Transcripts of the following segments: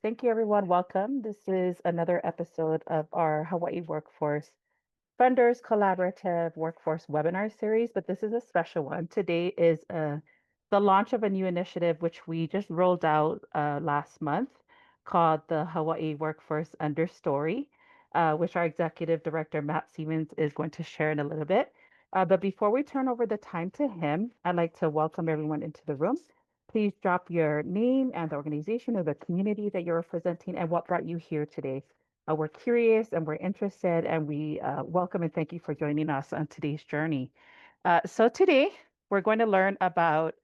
Thank you, everyone. Welcome. This is another episode of our Hawaii Workforce Funders Collaborative Workforce Webinar Series, but this is a special one. Today is the launch of a new initiative which we just rolled out last month called the Hawaii Workforce Understory, which our Executive Director, Matt Stevens, is going to share in a little bit. But before we turn over the time to him, I'd like to welcome everyone into the room. Please drop your name and the organization or the community that you're representing and what brought you here today. We're curious and we're interested, and we welcome and thank you for joining us on today's journey. So today we're going to learn about,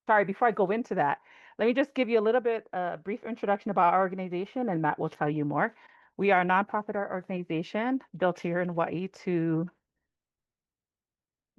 sorry, before I go into that, let me just give you a little bit, brief introduction about our organization, and Matt will tell you more. We are a nonprofit organization built here in Hawaii to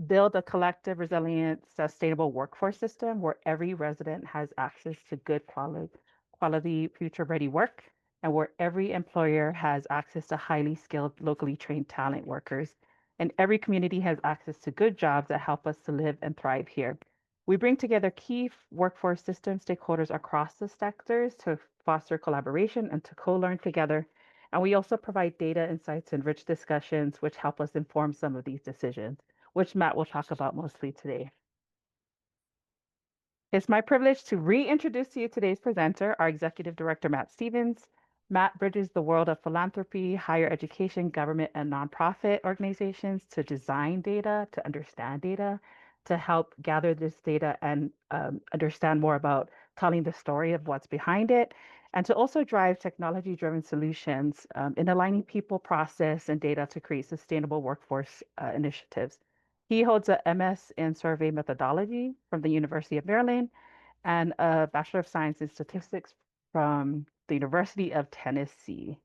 build a collective, resilient, sustainable workforce system where every resident has access to good quality future-ready work, and where every employer has access to highly skilled, locally trained talent workers, and every community has access to good jobs that help us to live and thrive here. We bring together key workforce system stakeholders across the sectors to foster collaboration and to co-learn together. And we also provide data insights and rich discussions which help us inform some of these decisions, which Matt will talk about mostly today. It's my privilege to reintroduce to you today's presenter, our Executive Director, Matt Stevens. Matt bridges the world of philanthropy, higher education, government, and nonprofit organizations to design data, to understand data, to help gather this data and understand more about telling the story of what's behind it, and to also drive technology-driven solutions in aligning people, process, and data to create sustainable workforce initiatives. He holds a MS in survey methodology from the University of Maryland and a Bachelor of Science in Statistics from the University of Tennessee.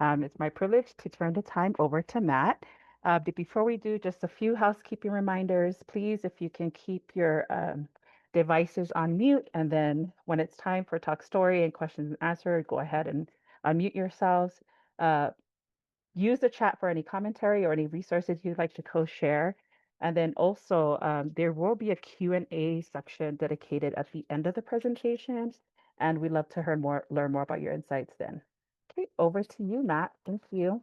It's my privilege to turn the time over to Matt. But before we do, just a few housekeeping reminders. Please, if you can keep your devices on mute, and then when it's time for talk story and questions and answer, go ahead and unmute yourselves. Uh, Use the chat for any commentary or any resources you'd like to co-share. And then also, there will be a Q&A section dedicated at the end of the presentation, and we'd love to learn more about your insights then. Okay, over to you, Matt. Thank you.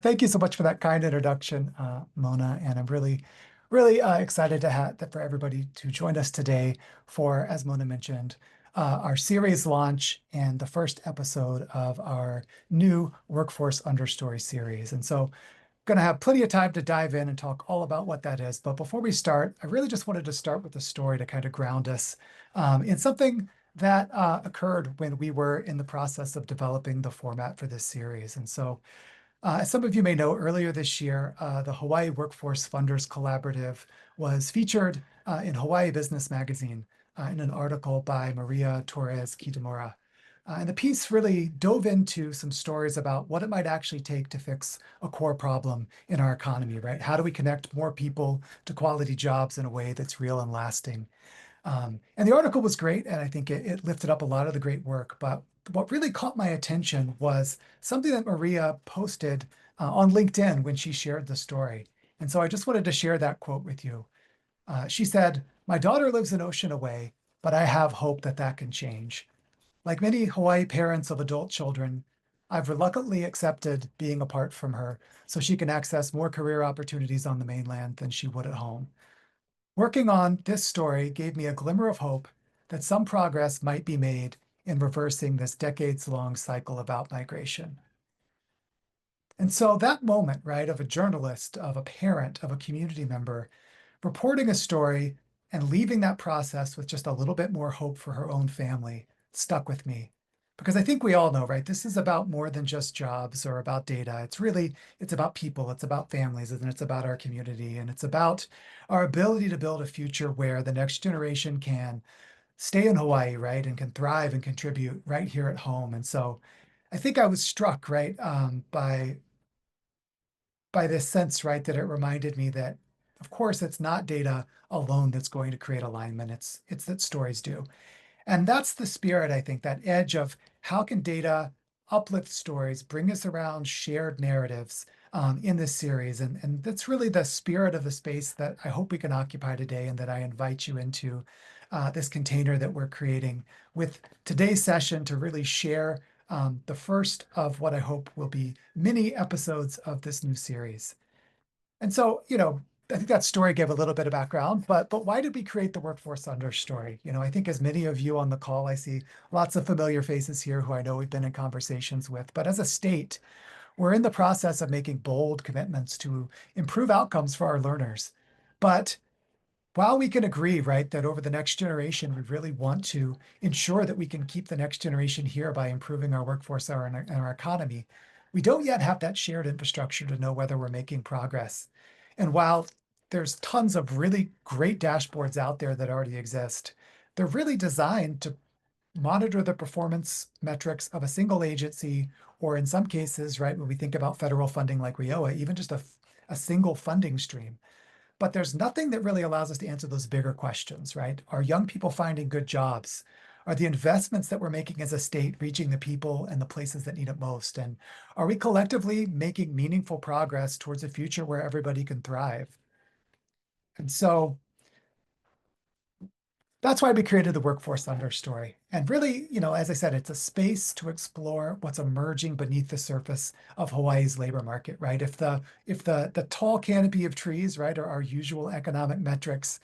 Thank you so much for that kind introduction, Mona. And I'm really excited for everybody to join us today for, as Mona mentioned, our series launch and the first episode of our new Workforce Understory series. And so going to have plenty of time to dive in and talk all about what that is. But before we start, I really just wanted to start with a story to kind of ground us in something that occurred when we were in the process of developing the format for this series. And so as some of you may know, earlier this year, the Hawaiʻi Workforce Funders Collaborative was featured in Hawaii Business Magazine in an article by Maria Torres Kitamura. And the piece really dove into some stories about what it might actually take to fix a core problem in our economy, right? How do we connect more people to quality jobs in a way that's real and lasting? And the article was great, and I think it lifted up a lot of the great work. But what really caught my attention was something that Maria posted on LinkedIn when she shared the story. And so I just wanted to share that quote with you. She said, "My daughter lives an ocean away, but I have hope that that can change. Like many Hawaii parents of adult children, I've reluctantly accepted being apart from her so she can access more career opportunities on the mainland than she would at home. Working on this story gave me a glimmer of hope that some progress might be made in reversing this decades-long cycle of outmigration." And so that moment, right, of a journalist, of a parent, of a community member, reporting a story and leaving that process with just a little bit more hope for her own family stuck with me. Because I think we all know, right, this is about more than just jobs or about data. It's about people, it's about families, and it's about our community, and it's about our ability to build a future where the next generation can stay in Hawaii, right, and can thrive and contribute right here at home. And so I think I was struck, right, by this sense, right, that it reminded me that, of course, it's not data alone that's going to create alignment. It's that stories do. And that's the spirit, I think, that edge of how can data uplift stories, bring us around shared narratives in this series. And that's really the spirit of the space that I hope we can occupy today and that I invite you into this container that we're creating with today's session to really share the first of what I hope will be many episodes of this new series. And so, I think that story gave a little bit of background, but why did we create the Workforce Understory? I think as many of you on the call, I see lots of familiar faces here who I know we've been in conversations with. But as a state, we're in the process of making bold commitments to improve outcomes for our learners. But while we can agree, right, that over the next generation, we really want to ensure that we can keep the next generation here by improving our workforce and our economy, we don't yet have that shared infrastructure to know whether we're making progress. And while there's tons of really great dashboards out there that already exist, they're really designed to monitor the performance metrics of a single agency, or in some cases, right, when we think about federal funding like WIOA, even just a single funding stream. But there's nothing that really allows us to answer those bigger questions, right? Are young people finding good jobs? Are the investments that we're making as a state reaching the people and the places that need it most? And are we collectively making meaningful progress towards a future where everybody can thrive? And so that's why we created the Workforce Understory. And really, as I said, it's a space to explore what's emerging beneath the surface of Hawaii's labor market, right? If the tall canopy of trees, right, are our usual economic metrics,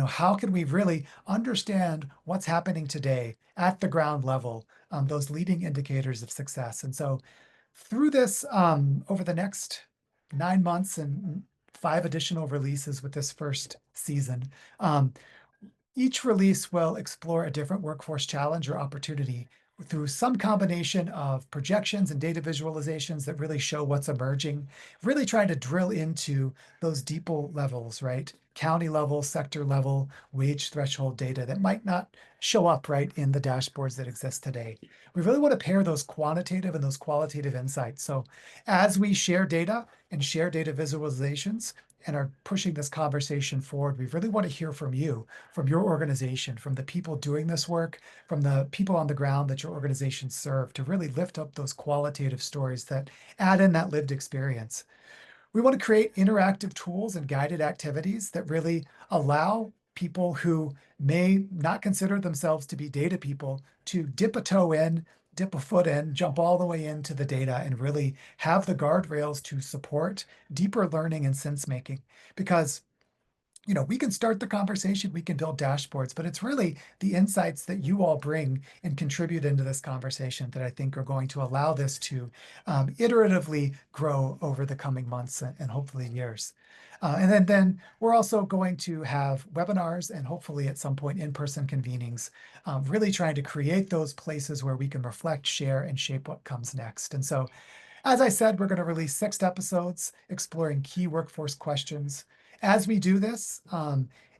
how can we really understand what's happening today at the ground level, those leading indicators of success? And so through this, over the next 9 months and 5 additional releases with this first season, each release will explore a different workforce challenge or opportunity through some combination of projections and data visualizations that really show what's emerging, really trying to drill into those deeper levels, right? County level, sector level, wage threshold data that might not show up right in the dashboards that exist today. We really want to pair those quantitative and those qualitative insights. So as we share data and share data visualizations, and are pushing this conversation forward, we really want to hear from you, from your organization, from the people doing this work, from the people on the ground that your organizations serve, to really lift up those qualitative stories that add in that lived experience. We want to create interactive tools and guided activities that really allow people who may not consider themselves to be data people to dip a toe in, dip a foot in, jump all the way into the data, and really have the guardrails to support deeper learning and sense making. Because we can start the conversation, we can build dashboards, but it's really the insights that you all bring and contribute into this conversation that I think are going to allow this to iteratively grow over the coming months and hopefully years. And then we're also going to have webinars and hopefully at some point in-person convenings, really trying to create those places where we can reflect, share, and shape what comes next. And so as I said, we're going to release 6 episodes exploring key workforce questions. As we do this,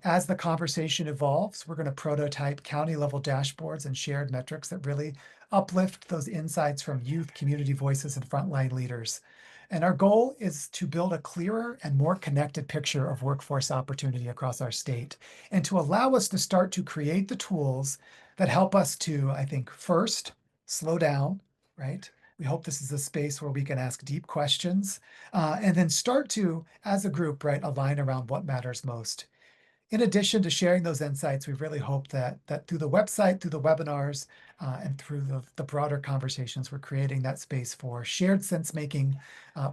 as the conversation evolves, we're going to prototype county level dashboards and shared metrics that really uplift those insights from youth, community voices, and frontline leaders. And our goal is to build a clearer and more connected picture of workforce opportunity across our state, and to allow us to start to create the tools that help us to, I think, first, slow down, right? We hope this is a space where we can ask deep questions, and then start to, as a group, right, align around what matters most. In addition to sharing those insights, we really hope that through the website, through the webinars, and through the broader conversations, we're creating that space for shared sense making,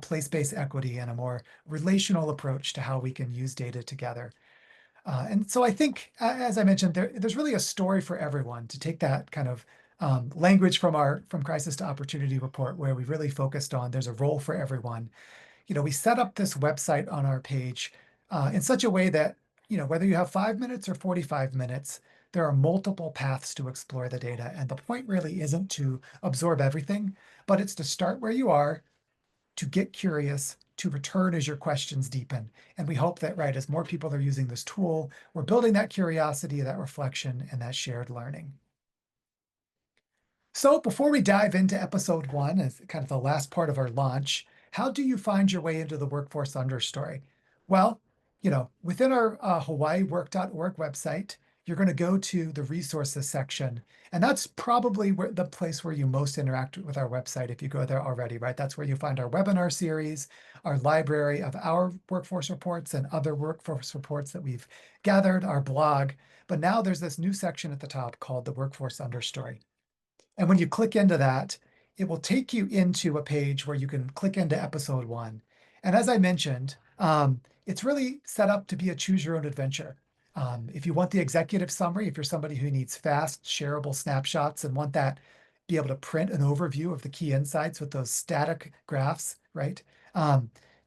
place-based equity, and a more relational approach to how we can use data together. And so I think, as I mentioned, there's really a story for everyone, to take that kind of language from Crisis to Opportunity report, where we really focused on there's a role for everyone. We set up this website on our page in such a way that, whether you have 5 minutes or 45 minutes, there are multiple paths to explore the data. And the point really isn't to absorb everything, but it's to start where you are, to get curious, to return as your questions deepen. And we hope that, right, as more people are using this tool, we're building that curiosity, that reflection, and that shared learning. So before we dive into episode 1, as kind of the last part of our launch, how do you find your way into the Workforce Understory? Well, within our hawaiiwork.org website, you're going to go to the resources section. And that's probably the place where you most interact with our website if you go there already, right? That's where you find our webinar series, our library of our workforce reports and other workforce reports that we've gathered, our blog. But now there's this new section at the top called the Workforce Understory. And when you click into that, it will take you into a page where you can click into episode 1. And as I mentioned, it's really set up to be a choose your own adventure. If you want the executive summary, if you're somebody who needs fast, shareable snapshots and want that, be able to print an overview of the key insights with those static graphs, right?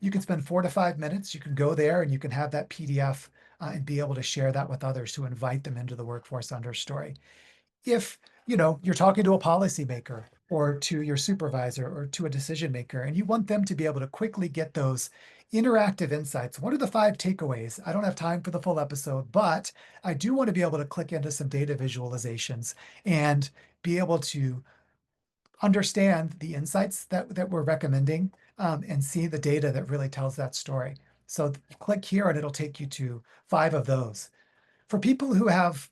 You can spend 4 to 5 minutes. You can go there and you can have that PDF and be able to share that with others to invite them into the Workforce Understory. If you're talking to a policymaker or to your supervisor or to a decision maker, and you want them to be able to quickly get those interactive insights. What are the 5 takeaways? I don't have time for the full episode, but I do want to be able to click into some data visualizations and be able to understand the insights that we're recommending and see the data that really tells that story. So click here and it'll take you to 5 of those. For people who have,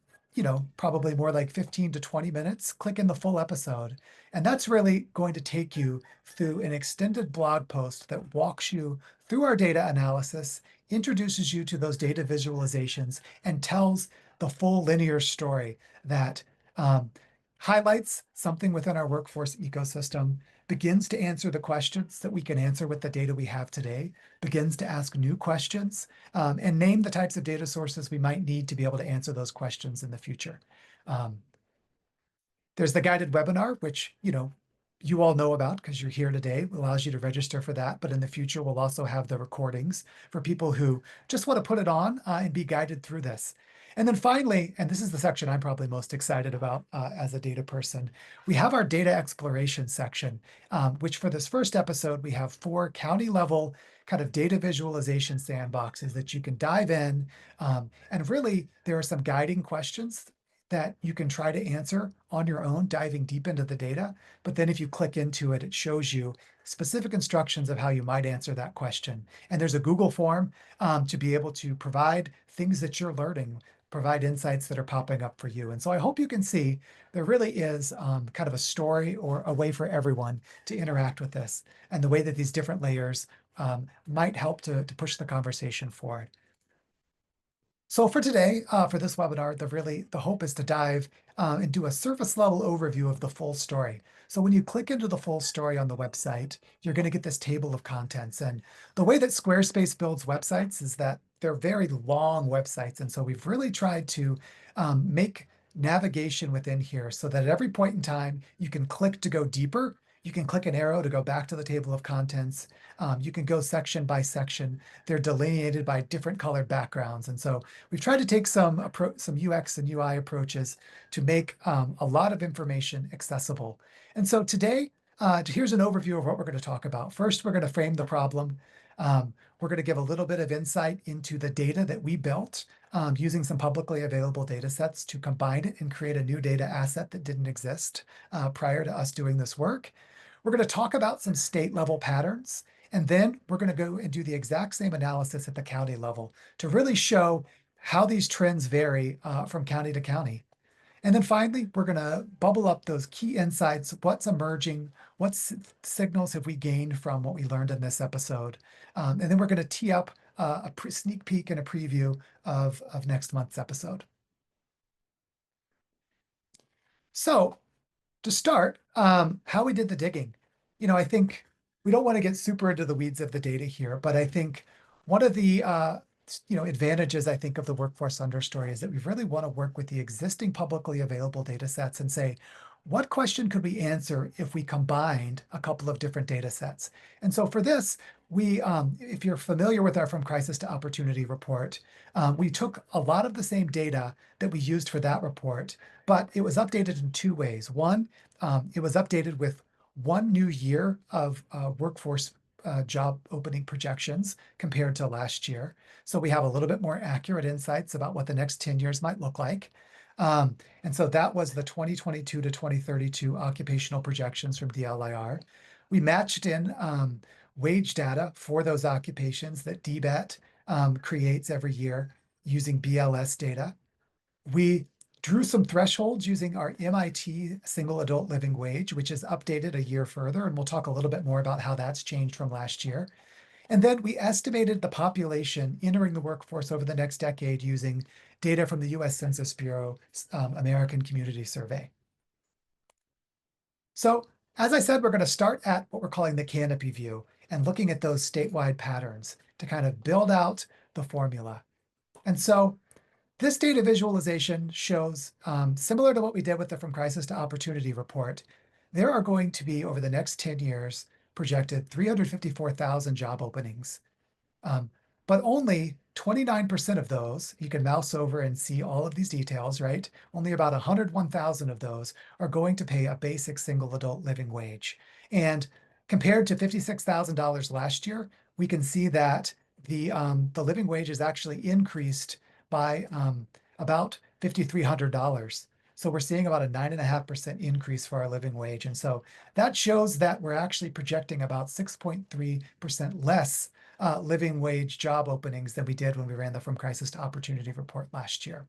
probably more like 15 to 20 minutes, click in the full episode. And that's really going to take you through an extended blog post that walks you through our data analysis, introduces you to those data visualizations, and tells the full linear story that highlights something within our workforce ecosystem, begins to answer the questions that we can answer with the data we have today, begins to ask new questions, and name the types of data sources we might need to be able to answer those questions in the future. There's the guided webinar, which you all know about because you're here today. It allows you to register for that. But in the future, we'll also have the recordings for people who just want to put it on and be guided through this. And then finally, and this is the section I'm probably most excited about as a data person, we have our data exploration section, which for this first episode, we have 4 county level kind of data visualization sandboxes that you can dive in. And really, there are some guiding questions that you can try to answer on your own, diving deep into the data. But then if you click into it, it shows you specific instructions of how you might answer that question. And there's a Google form to be able to provide things that you're learning, provide insights that are popping up for you. And so I hope you can see there really is kind of a story or a way for everyone to interact with this and the way that these different layers might help to push the conversation forward. So for today, for this webinar, the hope is to dive and do a surface level overview of the full story. So when you click into the full story on the website, you're going to get this table of contents. And the way that Squarespace builds websites is that they're very long websites. And so we've really tried to make navigation within here so that at every point in time, you can click to go deeper. You can click an arrow to go back to the table of contents. You can go section by section. They're delineated by different colored backgrounds. And so we've tried to take some UX and UI approaches to make a lot of information accessible. And so today, here's an overview of what we're going to talk about. First, we're going to frame the problem. We're going to give a little bit of insight into the data that we built using some publicly available data sets to combine it and create a new data asset that didn't exist prior to us doing this work. We're going to talk about some state level patterns. And then we're going to go and do the exact same analysis at the county level to really show how these trends vary from county to county. And then finally, we're going to bubble up those key insights, what's emerging, what signals have we gained from what we learned in this episode. And then we're going to tee up a sneak peek and a preview of next month's episode. So to start, how we did the digging. I think we don't want to get super into the weeds of the data here, but I think one of the advantages I think of the Workforce Understory is that we really want to work with the existing publicly available data sets and say, what question could we answer if we combined a couple of different data sets? And so for this, we, if you're familiar with our From Crisis to Opportunity report, we took a lot of the same data that we used for that report, but it was updated in 2 ways. One, it was updated with 1 new year of workforce job opening projections compared to last year. So we have a little bit more accurate insights about what the next 10 years might look like. And so that was the 2022 to 2032 occupational projections from DLIR. We matched in wage data for those occupations that DBET creates every year using BLS data. We drew some thresholds using our MIT single adult living wage, which is updated a year further, and we'll talk a little bit more about how that's changed from last year. And then we estimated the population entering the workforce over the next decade using data from the US Census Bureau American Community Survey. So as I said, we're going to start at what we're calling the canopy view and looking at those statewide patterns to kind of build out the formula. And so this data visualization shows, similar to what we did with the From Crisis to Opportunity report, there are going to be, over the next 10 years, projected 354,000 job openings. But only 29% of those, you can mouse over and see all of these details, right? Only about 101,000 of those are going to pay a basic single adult living wage. And compared to $56,000 last year, we can see that the living wage is actually increased by about $5,300. So we're seeing about a 9.5% increase for our living wage. And so that shows that we're actually projecting about 6.3% less living wage job openings than we did when we ran the From Crisis to Opportunity report last year.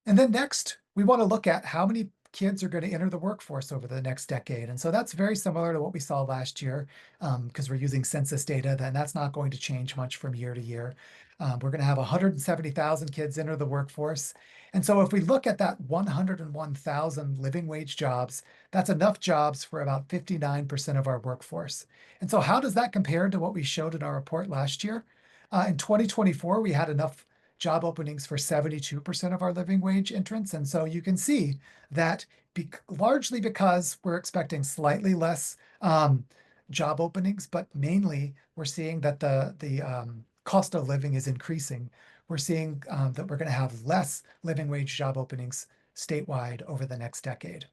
And then next, we want to look at how many kids are going to enter the workforce over the next decade. And so that's very similar to what we saw last year because we're using census data, then that's not going to change much from year to year. We're going to have 170,000 kids enter the workforce. And so if we look at that 101,000 living wage jobs, that's enough jobs for about 59% of our workforce. And so how does that compare to what we showed in our report last year? In 2024, we had enough job openings for 72% of our living wage entrants. And so you can see that largely because we're expecting slightly less job openings, but mainly we're seeing that the cost of living is increasing. We're seeing that we're going to have less living wage job openings statewide over the next decade.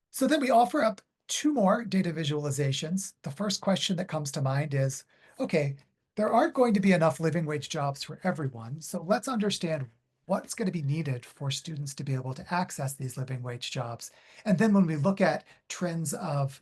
So then we offer up two more data visualizations. The first question that comes to mind is, okay, there aren't going to be enough living wage jobs for everyone. So let's understand what's going to be needed for students to be able to access these living wage jobs. And then when we look at trends of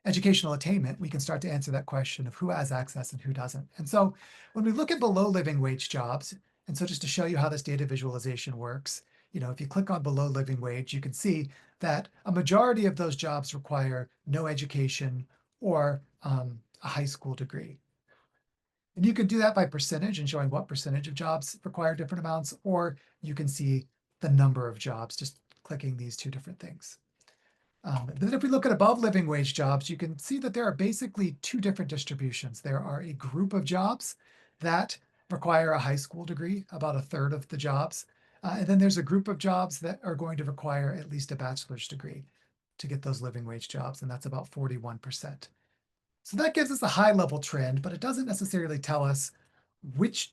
educational attainment, we can start to answer that question of who has access and who doesn't. And so when we look at below living wage jobs, and so just to show you how this data visualization works, if you click on below living wage, you can see that a majority of those jobs require no education or a high school degree. And you can do that by percentage and showing what percentage of jobs require different amounts, or you can see the number of jobs, just clicking these two different things. Then if we look at above living wage jobs, you can see that there are basically two different distributions. There are a group of jobs that require a high school degree, about a third of the jobs. And then there's a group of jobs that are going to require at least a bachelor's degree to get those living wage jobs, and that's about 41%. So that gives us a high level trend, but it doesn't necessarily tell us which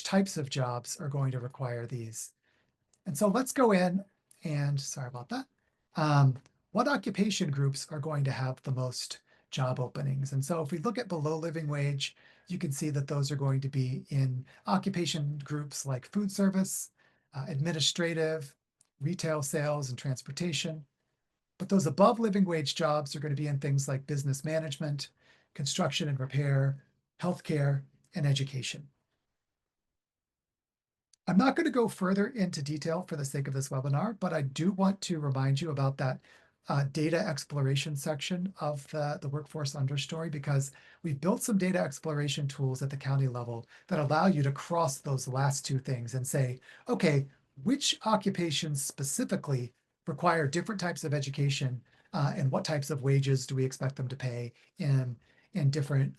types of jobs are going to require these. And so let's go in and, sorry about that, what occupation groups are going to have the most job openings? And so if we look at below living wage, you can see that those are going to be in occupation groups like food service, administrative, retail sales, and transportation. But those above living wage jobs are going to be in things like business management, construction and repair, healthcare, and education. I'm not going to go further into detail for the sake of this webinar, but I do want to remind you about that data exploration section of the Workforce Understory, because we've built some data exploration tools at the county level that allow you to cross those last two things and say, okay, which occupations specifically require different types of education and what types of wages do we expect them to pay in different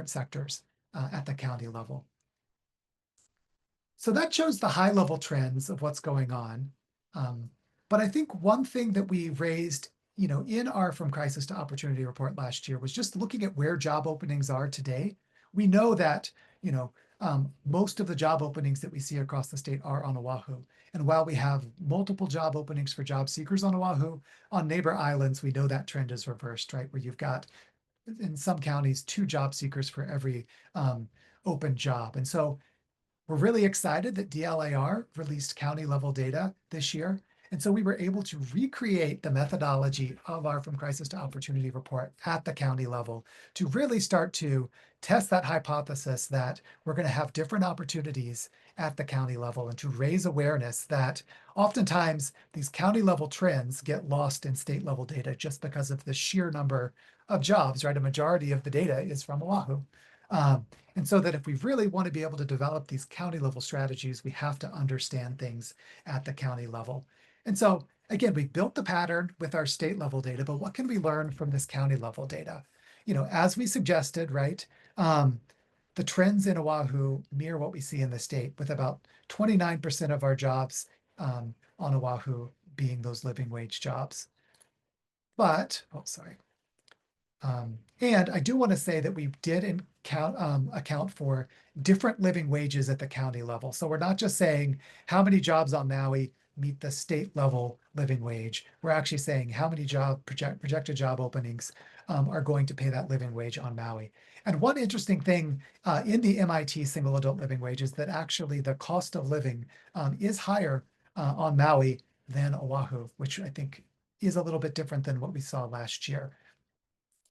sectors at the county level. So that shows the high level trends of what's going on. But I think one thing that we raised, in our From Crisis to Opportunity report last year was just looking at where job openings are today. We know that, most of the job openings that we see across the state are on Oahu. And while we have multiple job openings for job seekers on Oahu, on neighbor islands, we know that trend is reversed, right? Where you've got, in some counties, 2 job seekers for every open job. And so we're really excited that DLAR released county level data this year. And so we were able to recreate the methodology of our From Crisis to Opportunity report at the county level to really start to test that hypothesis that we're going to have different opportunities at the county level, and to raise awareness that oftentimes these county level trends get lost in state level data just because of the sheer number of jobs, right? A majority of the data is from Oahu. And so that if we really want to be able to develop these county level strategies, we have to understand things at the county level. And so again, we built the pattern with our state level data, but what can we learn from this county level data? As we suggested, right? The trends in Oahu mirror what we see in the state, with about 29% of our jobs on Oahu being those living wage jobs. But, oh, sorry. And I do want to say that we did account for different living wages at the county level. So we're not just saying how many jobs on Maui meet the state level living wage. We're actually saying how many projected job openings are going to pay that living wage on Maui. And one interesting thing in the MIT single adult living wage is that actually the cost of living is higher on Maui than Oahu, which I think is a little bit different than what we saw last year.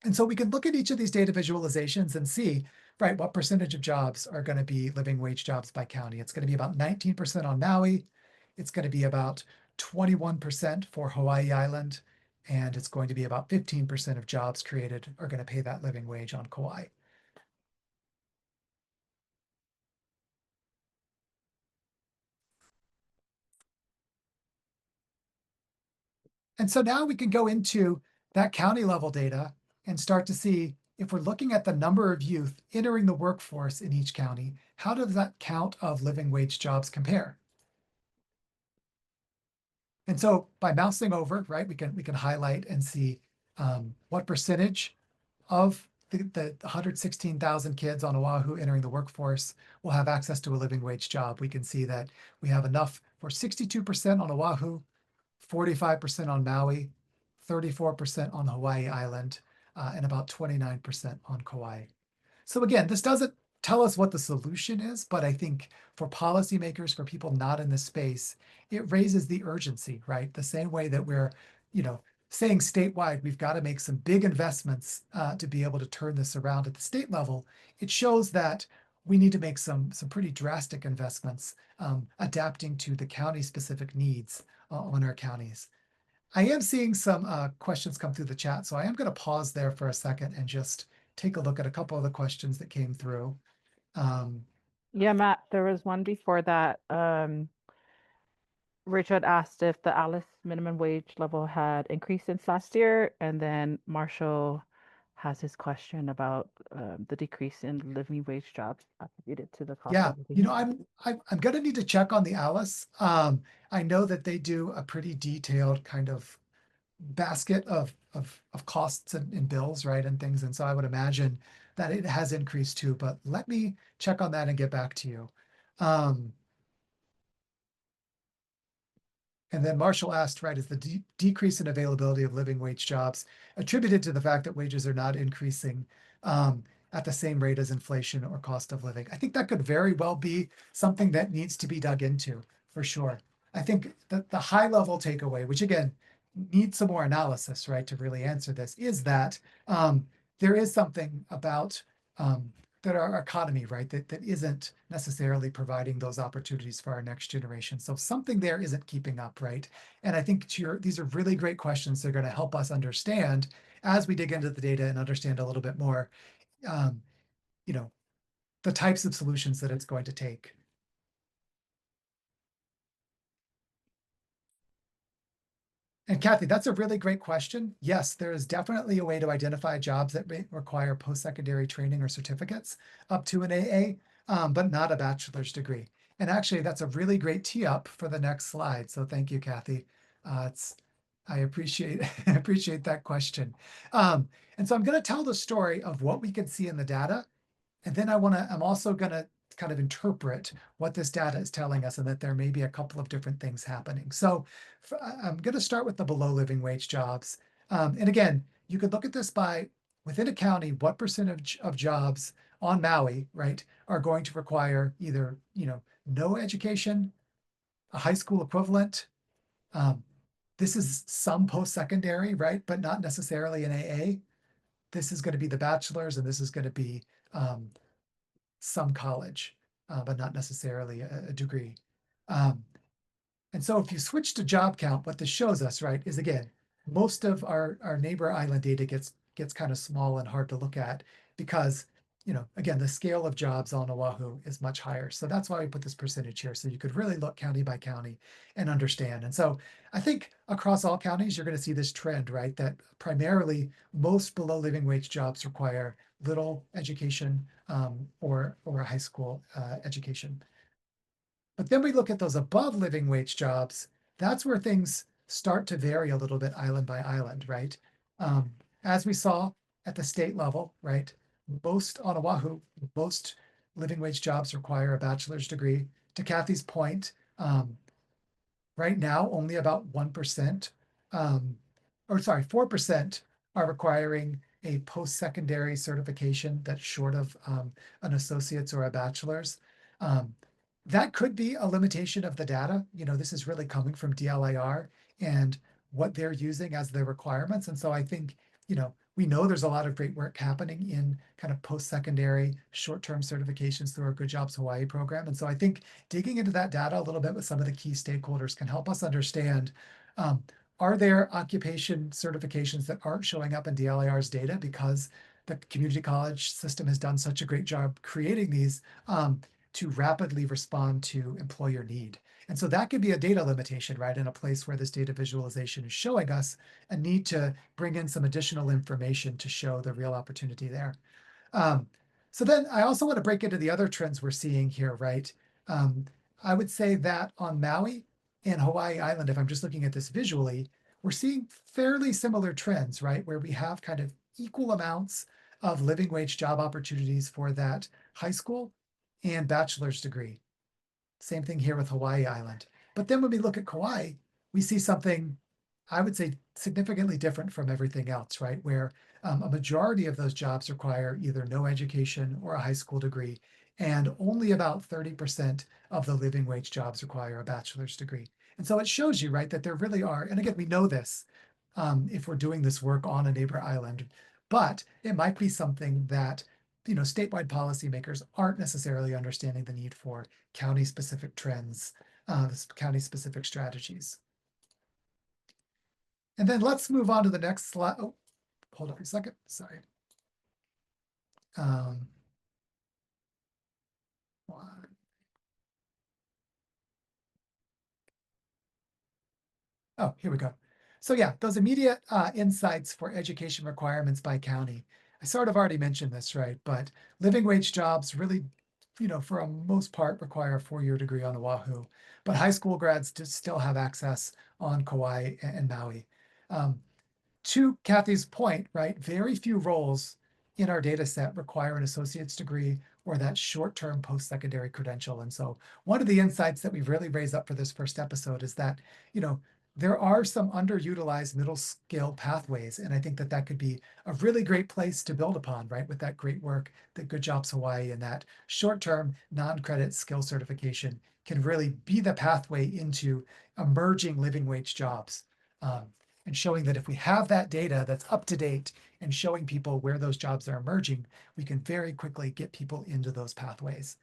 And so we can look at each of these data visualizations and see, right, what percentage of jobs are going to be living wage jobs by county. It's going to be about 19% on Maui. It's going to be about 21% for Hawaii Island. And it's going to be about 15% of jobs created are going to pay that living wage on Kauai. And so now we can go into that county level data and start to see, if we're looking at the number of youth entering the workforce in each county, how does that count of living wage jobs compare? And so by mousing over, right, we can highlight and see what percentage of the 116,000 kids on Oahu entering the workforce will have access to a living wage job. We can see that we have enough for 62% on Oahu, 45% on Maui, 34% on Hawaii Island, and about 29% on Kauai. So again, this doesn't tell us what the solution is, but I think for policymakers, for people not in this space, it raises the urgency, right? The same way that we're, saying statewide, we've got to make some big investments to be able to turn this around at the state level. It shows that we need to make some pretty drastic investments, adapting to the county specific needs on our counties. I am seeing some questions come through the chat, so I am going to pause there for a second and just take a look at a couple of the questions that came through. Yeah, Matt, there was one before that. Richard asked if the Alice minimum wage level had increased since last year, and then Marshall has his question about the decrease in living wage jobs attributed to the cost Yeah, of living. I'm going to need to check on the Alice. I know that they do a pretty detailed kind of basket of costs and bills, right, and things. And so I would imagine that it has increased too, but let me check on that and get back to you. And then Marshall asked, right, is the decrease in availability of living wage jobs attributed to the fact that wages are not increasing at the same rate as inflation or cost of living? I think that could very well be something that needs to be dug into for sure. I think that the high level takeaway, which again needs some more analysis, right, to really answer this, is that there is something about that our economy, right, that isn't necessarily providing those opportunities for our next generation. So something there isn't keeping up, right? And I think these are really great questions. They're going to help us understand as we dig into the data and understand a little bit more, the types of solutions that it's going to take. And Kathy, that's a really great question. Yes, there is definitely a way to identify jobs that may require post-secondary training or certificates up to an AA, but not a bachelor's degree. And actually, that's a really great tee up for the next slide. So thank you, Kathy. I appreciate appreciate that question. And so I'm going to tell the story of what we can see in the data. And then I'm also going to kind of interpret what this data is telling us, and that there may be a couple of different things happening. So I'm going to start with the below living wage jobs. And again, you could look at this by within a county, what percentage of jobs on Maui, right, are going to require either, no education, a high school equivalent, this is some post-secondary, right? But not necessarily an AA. This is going to be the bachelor's, and this is going to be some college, but not necessarily a degree. And so if you switch to job count, what this shows us, right, is again, most of our neighbor island data gets kind of small and hard to look at because, again, the scale of jobs on Oahu is much higher. So that's why we put this percentage here. So you could really look county by county and understand. And so I think across all counties, you're going to see this trend, right, that primarily most below living wage jobs require little education or a high school education. But then we look at those above living wage jobs. That's where things start to vary a little bit island by island, right? As we saw at the state level, right? Most on Oahu, most living wage jobs require a bachelor's degree. To Kathy's point, right now only about 1%, or sorry, 4% are requiring a post-secondary certification that's short of an associate's or a bachelor's. That could be a limitation of the data. This is really coming from DLIR and what they're using as their requirements. And so I think, we know there's a lot of great work happening in kind of post-secondary short-term certifications through our Good Jobs Hawaii program. And so I think digging into that data a little bit with some of the key stakeholders can help us understand, are there occupation certifications that aren't showing up in DLIR's data because the community college system has done such a great job creating these to rapidly respond to employer need. And so that could be a data limitation, right? In a place where this data visualization is showing us a need to bring in some additional information to show the real opportunity there. So then I also want to break into the other trends we're seeing here, right? I would say that on Maui and Hawaii Island, if I'm just looking at this visually, we're seeing fairly similar trends, right? Where we have kind of equal amounts of living wage job opportunities for that high school and bachelor's degree. Same thing here with Hawaii Island. But then when we look at Kauai, we see something, I would say, significantly different from everything else, right? Where a majority of those jobs require either no education or a high school degree, and only about 30% of the living wage jobs require a bachelor's degree. And so it shows you, right, that there really are, and again, we know this if we're doing this work on a neighbor island, but it might be something that statewide policymakers aren't necessarily understanding the need for county-specific trends, county-specific strategies. And then let's move on to the next slide. Oh, hold on a second. Sorry. Oh, here we go. So yeah, those immediate insights for education requirements by county. I sort of already mentioned this, right? But living wage jobs really, for a most part require a 4-year degree on Oahu, but high school grads still have access on Kauai and Maui. To Kathy's point, right, very few roles in our data set require an associate's degree or that short-term post-secondary credential. And so one of the insights that we've really raised up for this first episode is that, there are some underutilized middle skill pathways. And I think that could be a really great place to build upon, right, with that great work that Good Jobs Hawaii and that short-term non-credit skill certification can really be the pathway into emerging living wage jobs. And showing that if we have that data that's up to date and showing people where those jobs are emerging, we can very quickly get people into those pathways.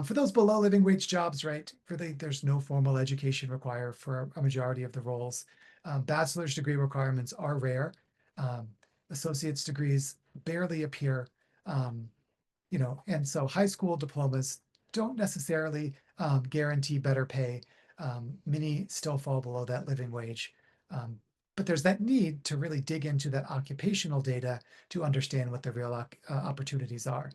For those below living wage jobs, right, really there's no formal education required for a majority of the roles. Bachelor's degree requirements are rare. Associate's degrees barely appear, and so high school diplomas don't necessarily guarantee better pay. Many still fall below that living wage. But there's that need to really dig into that occupational data to understand what the real opportunities are.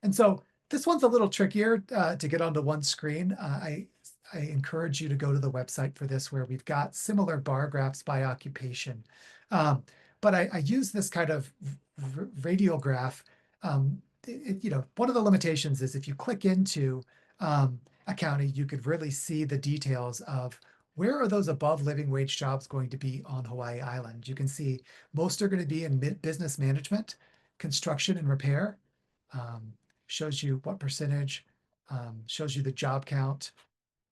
And so this one's a little trickier to get onto one screen. I encourage you to go to the website for this, where we've got similar bar graphs by occupation. But I use this kind of radial graph. One of the limitations is if you click into a county, you could really see the details of where are those above living wage jobs going to be on Hawaii Island. You can see most are going to be in business management, construction and repair. Shows you what percentage, shows you the job count,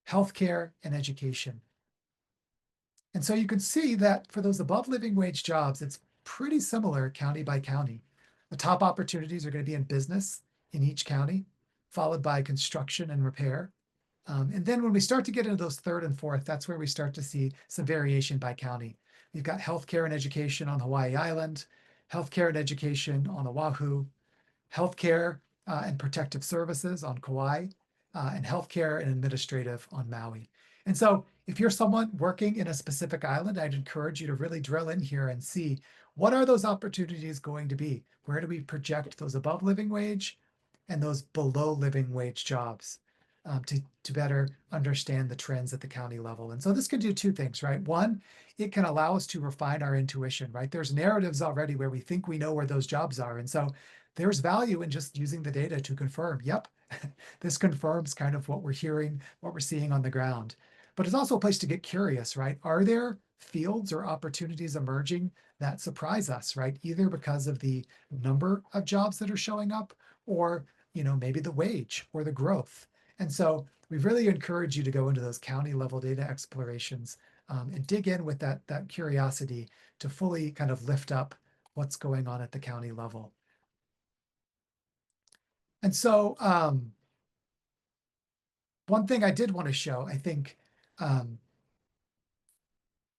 healthcare, and education. And so you can see that for those above living wage jobs, it's pretty similar county by county. The top opportunities are going to be in business in each county, followed by construction and repair. And then when we start to get into those third and fourth, that's where we start to see some variation by county. We've got healthcare and education on Hawaii Island, healthcare and education on Oahu, healthcare and protective services on Kauai, and healthcare and administrative on Maui. And so if you're someone working in a specific island, I'd encourage you to really drill in here and see what are those opportunities going to be? Where do we project those above living wage and those below living wage jobs to better understand the trends at the county level? And so this can do two things, right? One, it can allow us to refine our intuition, right? There's narratives already where we think we know where those jobs are. And so there's value in just using the data to confirm, yep, this confirms kind of what we're hearing, what we're seeing on the ground. But it's also a place to get curious, right? Are there fields or opportunities emerging that surprise us, right? Either because of the number of jobs that are showing up or, maybe the wage or the growth. And so we really encourage you to go into those county level data explorations and dig in with that curiosity to fully kind of lift up what's going on at the county level. And so one thing I did want to show, I think,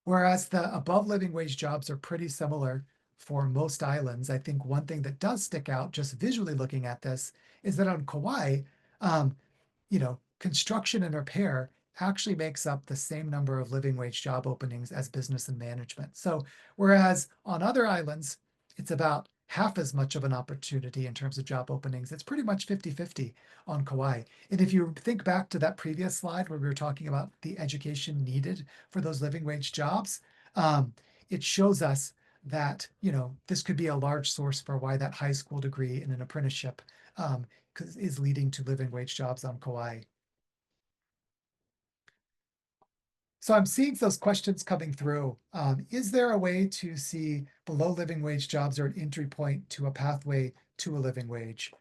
whereas the above living wage jobs are pretty similar for most islands, I think one thing that does stick out just visually looking at this is that on Kauai, um, construction and repair actually makes up the same number of living wage job openings as business and management. So whereas on other islands, it's about half as much of an opportunity in terms of job openings, it's pretty much 50-50 on Kauai. And if you think back to that previous slide where we were talking about the education needed for those living wage jobs, it shows us that, this could be a large source for why that high school degree in an apprenticeship is leading to living wage jobs on Kauai. So I'm seeing those questions coming through. Is there a way to see below living wage jobs or an entry point to a pathway to a living wage?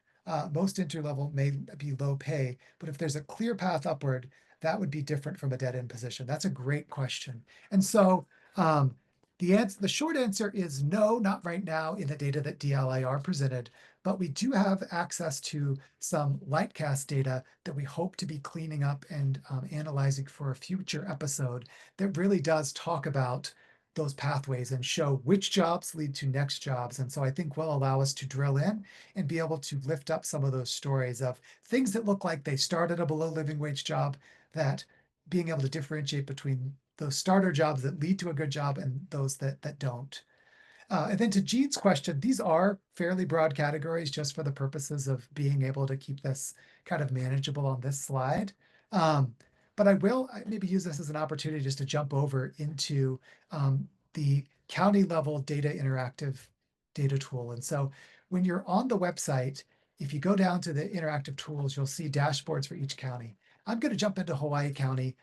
Most entry level may be low pay, but if there's a clear path upward, that would be different from a dead end position. That's a great question. And so the short answer is no, not right now in the data that DLIR presented, but we do have access to some Lightcast data that we hope to be cleaning up and analyzing for a future episode that really does talk about those pathways and show which jobs lead to next jobs. And so I think will allow us to drill in and be able to lift up some of those stories of things that look like they started a below living wage job, that being able to differentiate between those starter jobs that lead to a good job and those that don't. And then to Jean's question, these are fairly broad categories just for the purposes of being able to keep this kind of manageable on this slide. But I will maybe use this as an opportunity just to jump over into the county level data interactive data tool. And so when you're on the website, if you go down to the interactive tools, you'll see dashboards for each county. I'm going to jump into Hawaii County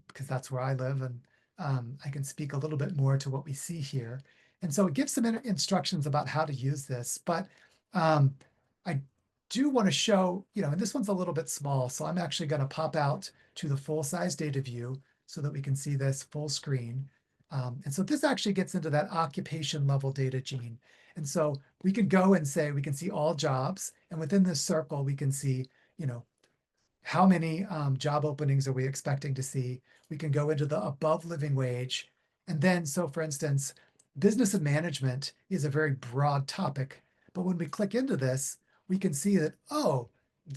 because that's where I live, and I can speak a little bit more to what we see here. And so it gives some instructions about how to use this, but I do want to show, and this one's a little bit small, so I'm actually going to pop out to the full size data view so that we can see this full screen. And so this actually gets into that occupation level data, Gene. And so we can go and say, we can see all jobs, and within this circle, we can see, how many job openings are we expecting to see? We can go into the above living wage. And then, so for instance, business and management is a very broad topic. But when we click into this, we can see that, oh,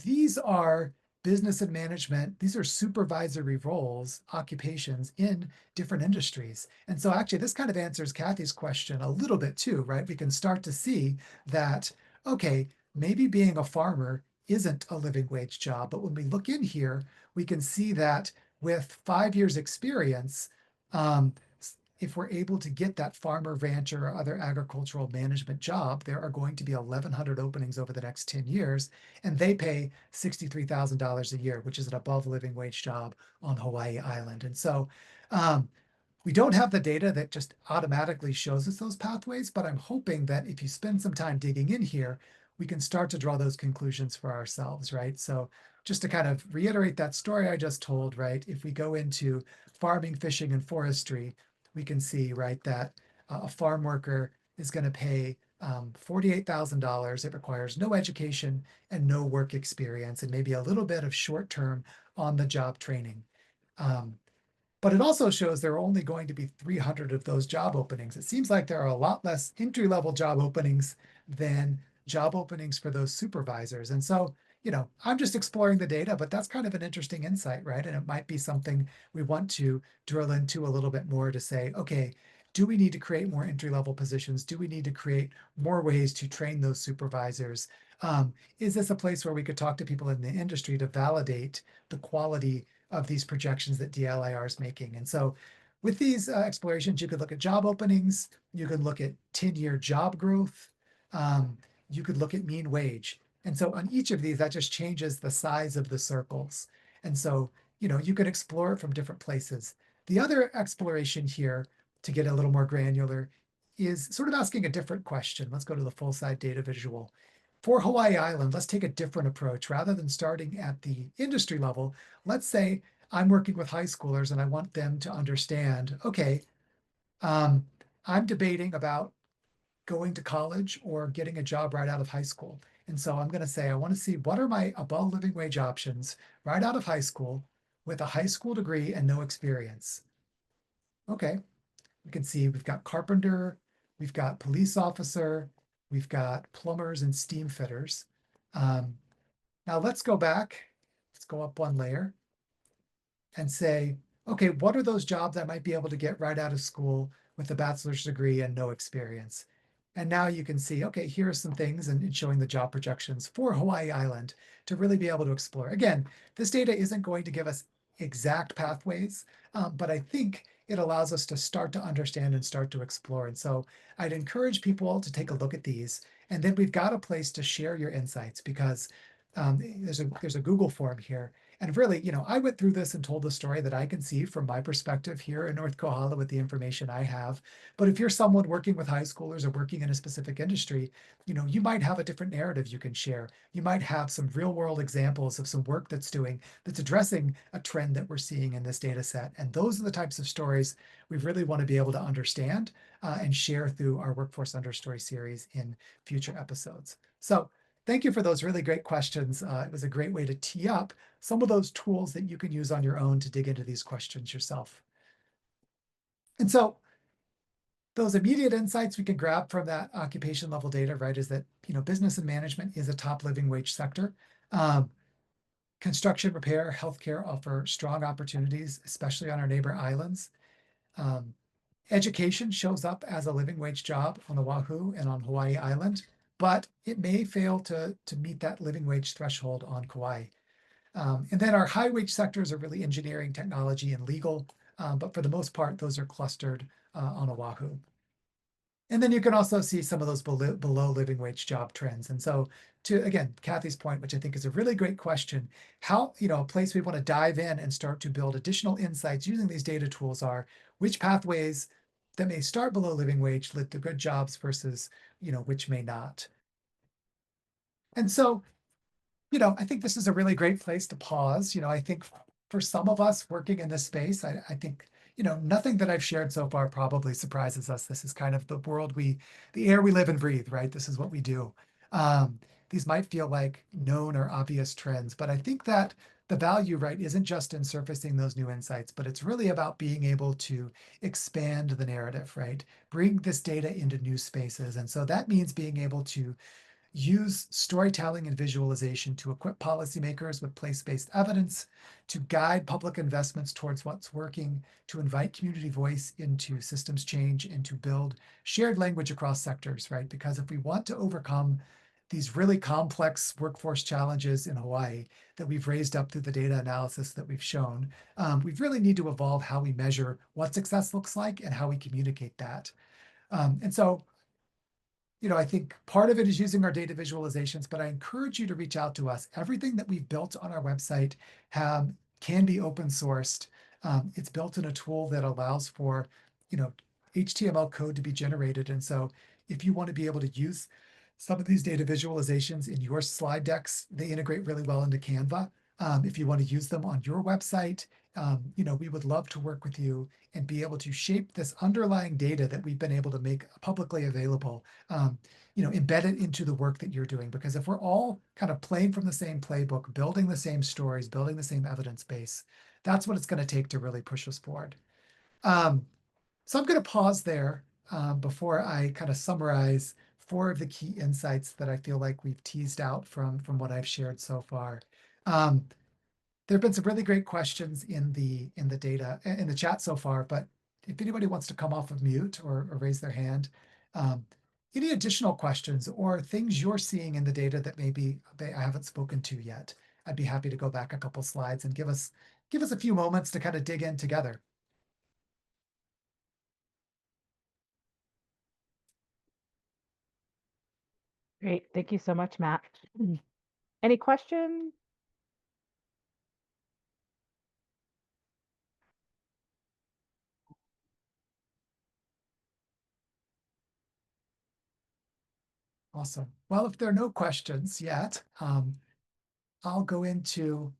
these are business and management. These are supervisory roles, occupations in different industries. And so actually, this kind of answers Kathy's question a little bit too, right? We can start to see that, okay, maybe being a farmer isn't a living wage job. But when we look in here, we can see that with 5 years experience, if we're able to get that farmer, rancher, or other agricultural management job, there are going to be 1,100 openings over the next 10 years, and they pay $63,000 a year, which is an above living wage job on Hawaii Island. And so we don't have the data that just automatically shows us those pathways, but I'm hoping that if you spend some time digging in here, we can start to draw those conclusions for ourselves, right? So just to kind of reiterate that story I just told, right? If we go into farming, fishing, and forestry, we can see, right, that a farm worker is going to pay $48,000. It requires no education and no work experience, and maybe a little bit of short-term on-the-job training. But it also shows there are only going to be 300 of those job openings. It seems like there are a lot less entry-level job openings than job openings for those supervisors. And so, I'm just exploring the data, but that's kind of an interesting insight, right? And it might be something we want to drill into a little bit more to say, okay, do we need to create more entry-level positions? Do we need to create more ways to train those supervisors? Is this a place where we could talk to people in the industry to validate the quality of these projections that DLIR is making? And so with these explorations, you could look at job openings, you can look at 10-year job growth, you could look at mean wage. And so on each of these, that just changes the size of the circles. And so, you could explore it from different places. The other exploration here, to get a little more granular, is sort of asking a different question. Let's go to the full side data visual. For Hawaii Island, let's take a different approach. Rather than starting at the industry level, let's say I'm working with high schoolers and I want them to understand, okay, I'm debating about going to college or getting a job right out of high school. And so I'm going to say, I want to see what are my above living wage options right out of high school with a high school degree and no experience. Okay, we can see we've got carpenter, we've got police officer, we've got plumbers and steam fitters. Now let's go back, let's go up one layer and say, okay, what are those jobs I might be able to get right out of school with a bachelor's degree and no experience? And now you can see, okay, here are some things and showing the job projections for Hawaii Island to really be able to explore. Again, this data isn't going to give us exact pathways, but I think it allows us to start to understand and start to explore. And so I'd encourage people to take a look at these. And then we've got a place to share your insights because there's a Google form here. And really, I went through this and told the story that I can see from my perspective here in North Kohala with the information I have. But if you're someone working with high schoolers or working in a specific industry, you might have a different narrative you can share. You might have some real world examples of some work that's addressing a trend that we're seeing in this data set. And those are the types of stories we really want to be able to understand and share through our Workforce Understory series in future episodes. So thank you for those really great questions. It was a great way to tee up some of those tools that you can use on your own to dig into these questions yourself. And so those immediate insights we can grab from that occupation level data, right, is that, business and management is a top living wage sector. Construction, repair, healthcare offer strong opportunities, especially on our neighbor islands. Education shows up as a living wage job on Oahu and on Hawaii Island, but it may fail to meet that living wage threshold on Kauai. And then our high wage sectors are really engineering, technology, and legal. But for the most part, those are clustered on Oahu. And then you can also see some of those below living wage job trends. And so again, Kathy's point, which I think is a really great question, how, a place we want to dive in and start to build additional insights using these data tools are which pathways that may start below living wage lead to good jobs versus, which may not. And so I think this is a really great place to pause. I think for some of us working in this space, I think, nothing that I've shared so far probably surprises us. This is kind of the air we live and breathe, right? This is what we do. These might feel like known or obvious trends, but I think that the value, right, isn't just in surfacing those new insights, but it's really about being able to expand the narrative, right? Bring this data into new spaces. And so that means being able to use storytelling and visualization to equip policymakers with place-based evidence, to guide public investments towards what's working, to invite community voice into systems change, and to build shared language across sectors, right? Because if we want to overcome these really complex workforce challenges in Hawaii that we've raised up through the data analysis that we've shown, we really need to evolve how we measure what success looks like and how we communicate that. And so I think part of it is using our data visualizations, but I encourage you to reach out to us. Everything that we've built on our website can be open sourced. It's built in a tool that allows for, HTML code to be generated. And so if you want to be able to use some of these data visualizations in your slide decks, they integrate really well into Canva. If you want to use them on your website, we would love to work with you and be able to shape this underlying data that we've been able to make publicly available, embed it into the work that you're doing. Because if we're all kind of playing from the same playbook, building the same stories, building the same evidence base, that's what it's going to take to really push us forward. So I'm going to pause there before I kind of summarize 4 of the key insights that I feel like we've teased out from what I've shared so far. There have been some really great questions in the data in the chat so far, but if anybody wants to come off of mute or raise their hand, any additional questions or things you're seeing in the data that maybe I haven't spoken to yet, I'd be happy to go back a couple slides and give us a few moments to kind of dig in together. Great. Thank you so much, Matt. Any questions? Awesome. Well, if there are no questions yet, I'll go into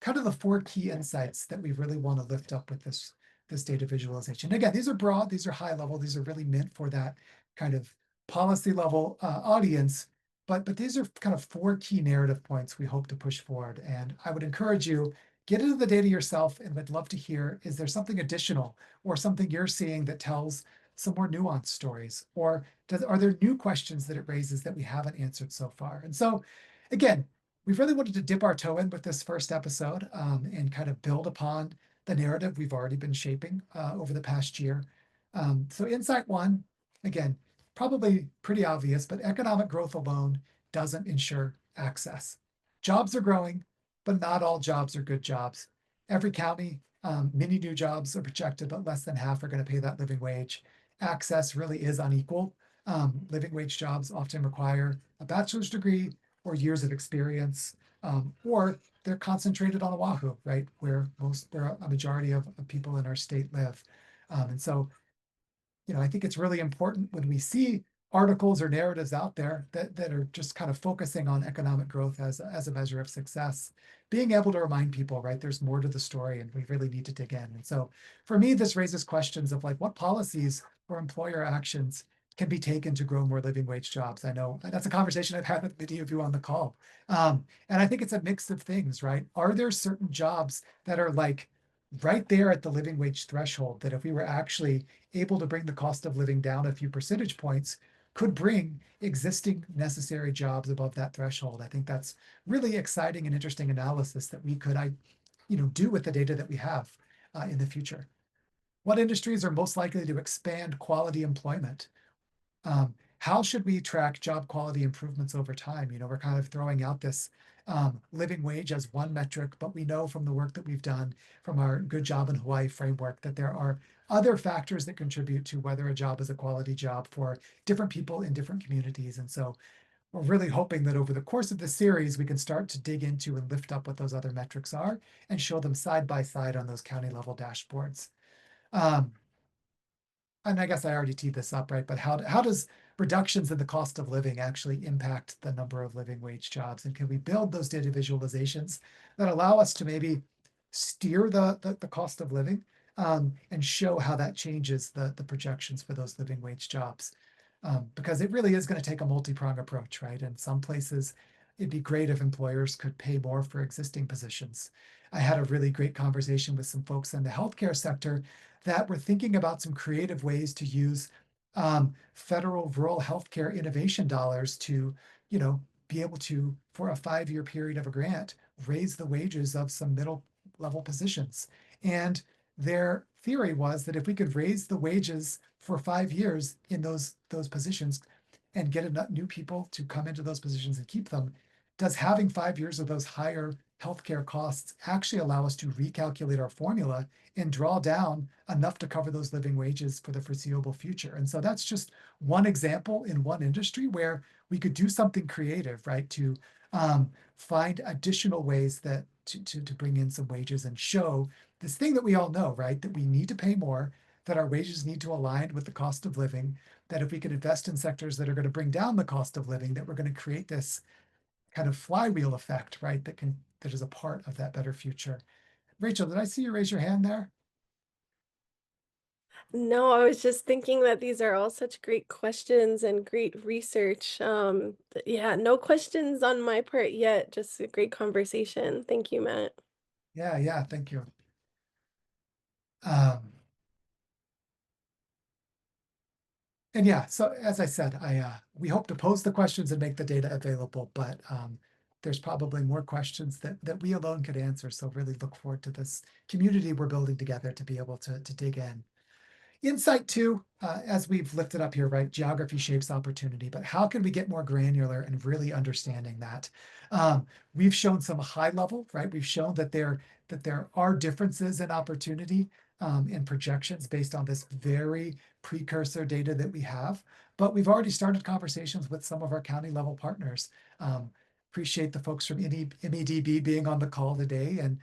kind of the 4 key insights that we really want to lift up with this data visualization. Again, these are broad, these are high level, these are really meant for that kind of policy level audience, but these are kind of 4 key narrative points we hope to push forward. And I would encourage you, get into the data yourself, and would love to hear, is there something additional or something you're seeing that tells some more nuanced stories? Or are there new questions that it raises that we haven't answered so far? And so, again, we've really wanted to dip our toe in with this first episode and kind of build upon the narrative we've already been shaping over the past year. So insight 1, again, probably pretty obvious, but economic growth alone doesn't ensure access. Jobs are growing, but not all jobs are good jobs. Every county, many new jobs are projected, but less than half are going to pay that living wage. Access really is unequal. Living wage jobs often require a bachelor's degree or years of experience, or they're concentrated on Oahu, right, where a majority of people in our state live. And so, I think it's really important when we see articles or narratives out there that are just kind of focusing on economic growth as a measure of success, being able to remind people, right, there's more to the story and we really need to dig in. And so for me, this raises questions of like what policies or employer actions can be taken to grow more living wage jobs. I know that's a conversation I've had with many of you on the call. And I think it's a mix of things, right? Are there certain jobs that are like right there at the living wage threshold that if we were actually able to bring the cost of living down a few percentage points, could bring existing necessary jobs above that threshold? I think that's really exciting and interesting analysis that we could, do with the data that we have in the future. What industries are most likely to expand quality employment? How should we track job quality improvements over time? We're kind of throwing out this living wage as one metric, but we know from the work that we've done from our Good Job in Hawaii framework that there are other factors that contribute to whether a job is a quality job for different people in different communities. And so we're really hoping that over the course of this series, we can start to dig into and lift up what those other metrics are and show them side by side on those county level dashboards. And I guess I already teed this up, right? But how does reductions in the cost of living actually impact the number of living wage jobs? And can we build those data visualizations that allow us to maybe steer the cost of living and show how that changes the projections for those living wage jobs? Because it really is going to take a multi-prong approach, right? In some places, it'd be great if employers could pay more for existing positions. I had a really great conversation with some folks in the healthcare sector that were thinking about some creative ways to use federal rural healthcare innovation dollars to, be able to, for a 5-year period of a grant, raise the wages of some middle level positions. And their theory was that if we could raise the wages for 5 years in those positions and get enough new people to come into those positions and keep them, does having 5 years of those higher healthcare costs actually allow us to recalculate our formula and draw down enough to cover those living wages for the foreseeable future? And so that's just one example in one industry where we could do something creative, right, to find additional ways that to bring in some wages and show this thing that we all know, right, that we need to pay more, that our wages need to align with the cost of living, that if we can invest in sectors that are going to bring down the cost of living, that we're going to create this kind of flywheel effect, right? That is a part of that better future. Rachel, did I see you raise your hand there? No, I was just thinking that these are all such great questions and great research. Yeah, no questions on my part yet. Just a great conversation. Thank you, Matt. Yeah, thank you. Um, and yeah, so as I said, we hope to pose the questions and make the data available, but there's probably more questions that we alone could answer. So really look forward to this community we're building together to be able to dig in. Insight two, as we've lifted up here, right? Geography shapes opportunity, but how can we get more granular and really understanding that? We've shown some high level, right? We've shown that there are differences in opportunity in projections based on this very precursor data that we have. But we've already started conversations with some of our county level partners. Appreciate the folks from MEDB being on the call today and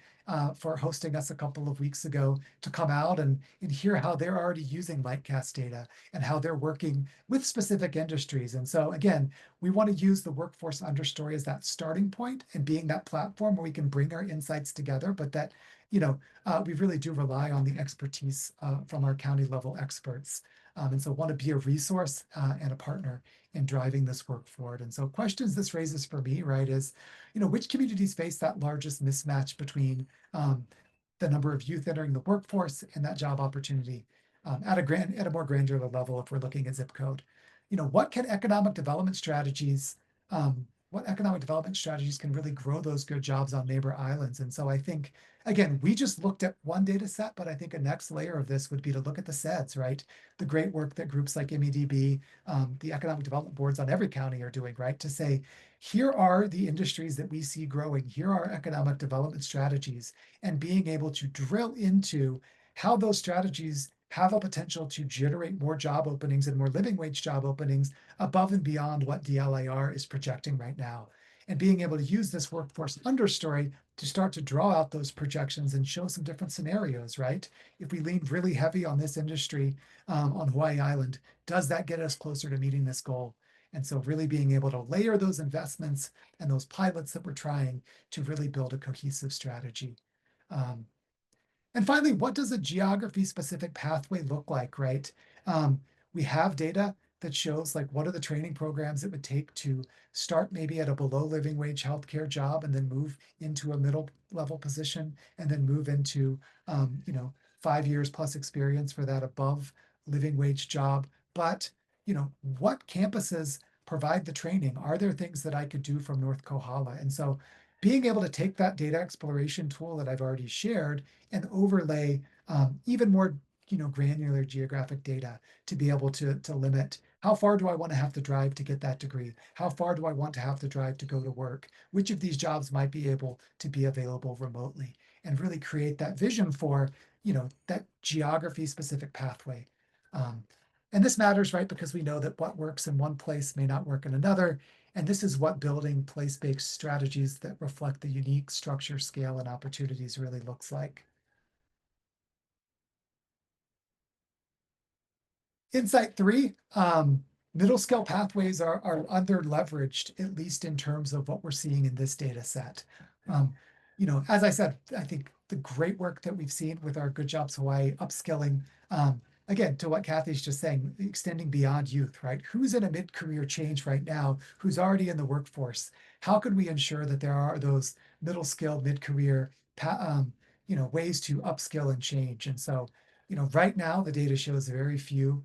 for hosting us a couple of weeks ago to come out and hear how they're already using Lightcast data and how they're working with specific industries. And so again, we want to use the Workforce Understory as that starting point and being that platform where we can bring our insights together, but that, we really do rely on the expertise from our county level experts. And so want to be a resource and a partner in driving this work forward. And so questions this raises for me, right, is, which communities face that largest mismatch between the number of youth entering the workforce and that job opportunity at a more granular level if we're looking at zip code. What economic development strategies can really grow those good jobs on neighbor islands? And so I think, again, we just looked at one data set, but I think a next layer of this would be to look at the SEDS, right? The great work that groups like MEDB, the economic development boards on every county are doing, right? To say, here are the industries that we see growing, here are economic development strategies, and being able to drill into how those strategies have a potential to generate more job openings and more living wage job openings above and beyond what DLAR is projecting right now. And being able to use this workforce understory to start to draw out those projections and show some different scenarios, right? If we lean really heavy on this industry on Hawaii Island, does that get us closer to meeting this goal? And so really being able to layer those investments and those pilots that we're trying to really build a cohesive strategy. Um, and finally, what does a geography specific pathway look like, right? We have data that shows like what are the training programs it would take to start maybe at a below living wage healthcare job and then move into a middle level position and then move into 5 years plus experience for that above living wage job. But what campuses provide the training? Are there things that I could do from North Kohala? And so being able to take that data exploration tool that I've already shared and overlay even more granular geographic data to be able to limit how far do I want to have to drive to get that degree? How far do I want to have to drive to go to work? Which of these jobs might be able to be available remotely? And really create that vision for that geography specific pathway. And this matters, right? Because we know that what works in one place may not work in another. And this is what building place-based strategies that reflect the unique structure, scale, and opportunities really looks like. Insight three, middle scale pathways are under leveraged, at least in terms of what we're seeing in this data set. As I said, I think the great work that we've seen with our Good Jobs Hawaii upskilling, again, to what Kathy's just saying, extending beyond youth, right? Who's in a mid-career change right now, who's already in the workforce? How can we ensure that there are those middle skill, mid-career, ways to upskill and change? And so, right now the data shows very few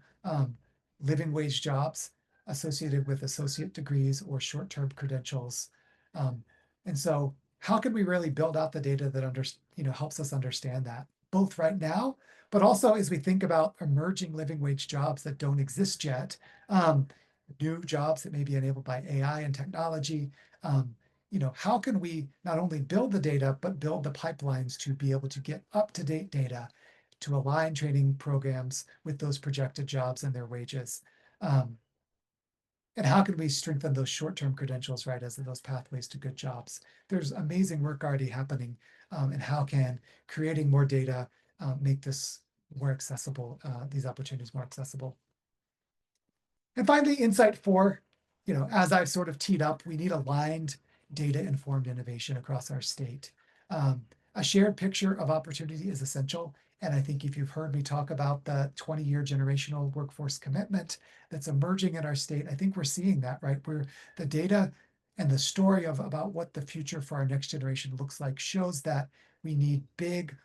living wage jobs associated with associate degrees or short-term credentials. And so how can we really build out the data that helps us understand that, both right now, but also as we think about emerging living wage jobs that don't exist yet, new jobs that may be enabled by AI and technology. How can we not only build the data, but build the pipelines to be able to get up-to-date data to align training programs with those projected jobs and their wages? And how can we strengthen those short-term credentials, right, as those pathways to good jobs? There's amazing work already happening, and how can creating more data make this more accessible, these opportunities more accessible? And finally, insight four, as I've sort of teed up, we need aligned data-informed innovation across our state. A shared picture of opportunity is essential. And I think if you've heard me talk about the 20-year generational workforce commitment that's emerging in our state, I think we're seeing that, right? Where the data and the story about what the future for our next generation looks like shows that we need big,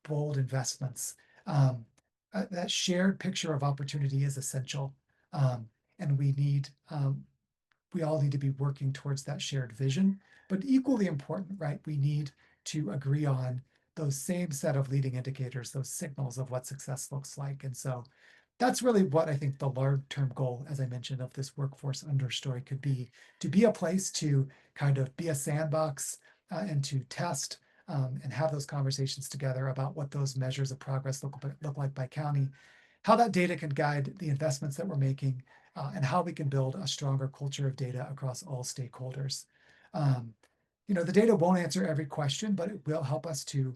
bold investments. That shared picture of opportunity is essential. And we all need to be working towards that shared vision. But equally important, right? We need to agree on those same set of leading indicators, those signals of what success looks like. And so that's really what I think the long-term goal, as I mentioned, of this workforce understory could be, to be a place to kind of be a sandbox and to test and have those conversations together about what those measures of progress look like by county, how that data can guide the investments that we're making, and how we can build a stronger culture of data across all stakeholders. The data won't answer every question, but it will help us to,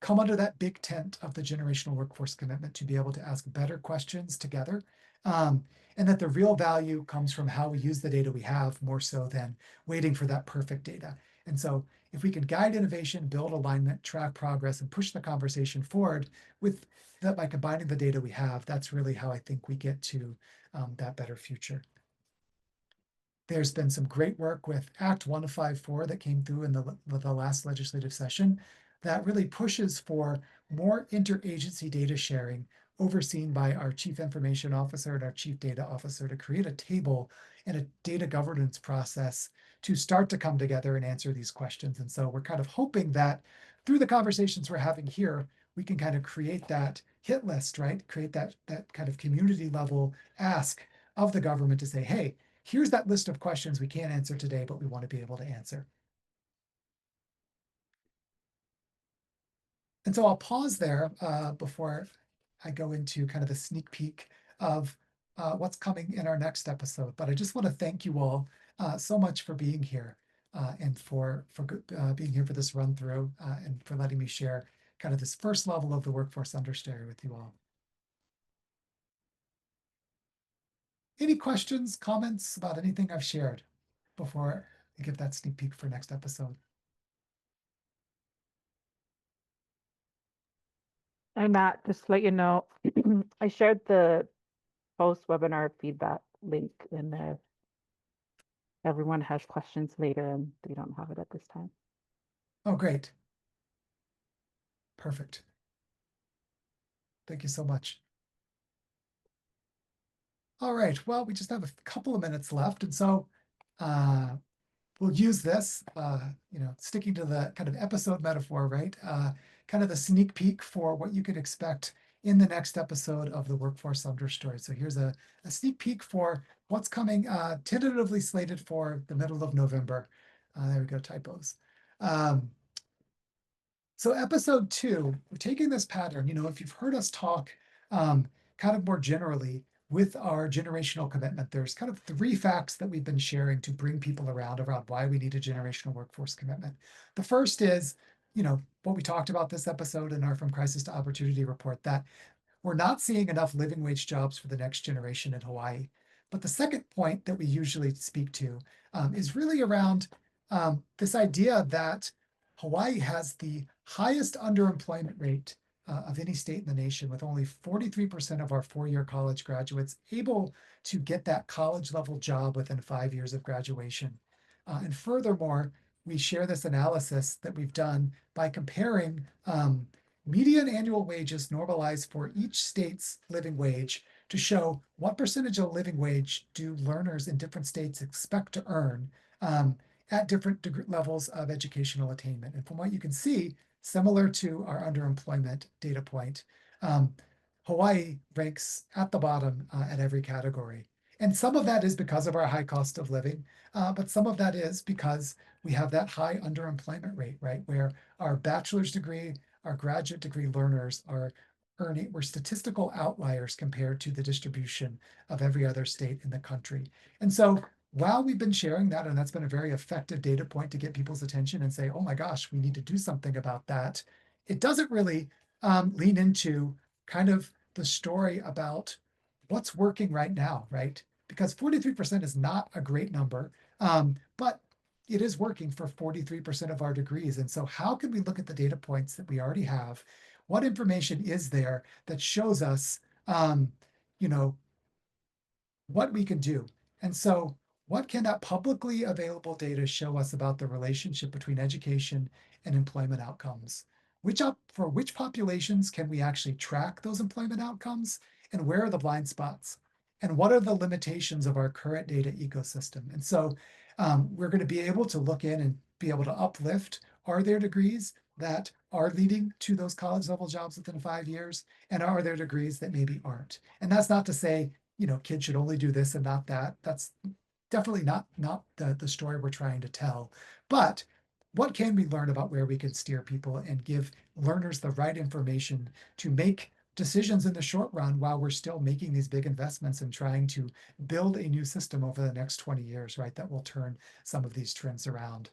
come under that big tent of the generational workforce commitment to be able to ask better questions together. And that the real value comes from how we use the data we have more so than waiting for that perfect data. And so if we can guide innovation, build alignment, track progress, and push the conversation forward with that by combining the data we have, that's really how I think we get to that better future. There's been some great work with Act 154 that came through in the last legislative session that really pushes for more interagency data sharing overseen by our Chief Information Officer and our Chief Data Officer to create a table and a data governance process to start to come together and answer these questions. And so we're kind of hoping that through the conversations we're having here, we can kind of create that hit list, right? Create that kind of community level ask of the government to say, hey, here's that list of questions we can't answer today, but we want to be able to answer. And so I'll pause there before I go into kind of a sneak peek of what's coming in our next episode. But I just want to thank you all so much for being here and for being here for this run through and for letting me share kind of this first level of the Workforce Understory with you all. Any questions, comments about anything I've shared before I give that sneak peek for next episode? And Matt, just to let you know, I shared the post-webinar feedback link in there. Everyone has questions later and they don't have it at this time. Oh, great. Perfect. Thank you so much. All right, well, we just have a couple of minutes left. And so we'll use this, sticking to the kind of episode metaphor, right? Kind of the sneak peek for what you could expect in the next episode of the Workforce Understory. So here's a sneak peek for what's coming, tentatively slated for the middle of November. There we go, typos. So episode 2, we're taking this pattern, if you've heard us talk kind of more generally with our generational commitment, there's kind of 3 facts that we've been sharing to bring people around why we need a generational workforce commitment. The first is, what we talked about this episode in our From Crisis to Opportunity report, that we're not seeing enough living wage jobs for the next generation in Hawaii. But the second point that we usually speak to is really around this idea that Hawaii has the highest underemployment rate of any state in the nation, with only 43% of our 4-year college graduates able to get that college level job within 5 years of graduation. And furthermore, we share this analysis that we've done by comparing median annual wages normalized for each state's living wage to show what percentage of living wage do learners in different states expect to earn at different levels of educational attainment. And from what you can see, similar to our underemployment data point, Hawaii ranks at the bottom at every category. And some of that is because of our high cost of living, but some of that is because we have that high underemployment rate, right? Where our bachelor's degree, our graduate degree learners we're statistical outliers compared to the distribution of every other state in the country. And so while we've been sharing that, and that's been a very effective data point to get people's attention and say, oh my gosh, we need to do something about that, it doesn't really lean into kind of the story about what's working right now, right? Because 43% is not a great number, but it is working for 43% of our degrees. And so how can we look at the data points that we already have? What information is there that shows us, you know, what we can do? And so what can that publicly available data show us about the relationship between education and employment outcomes? For which populations can we actually track those employment outcomes? And where are the blind spots? And what are the limitations of our current data ecosystem? And so we're going to be able to look in and be able to uplift, are there degrees that are leading to those college level jobs within 5 years? And are there degrees that maybe aren't? And that's not to say, kids should only do this and not that. That's definitely not the story we're trying to tell. But what can we learn about where we can steer people and give learners the right information to make decisions in the short run while we're still making these big investments and trying to build a new system over the next 20 years, right? That will turn some of these trends around.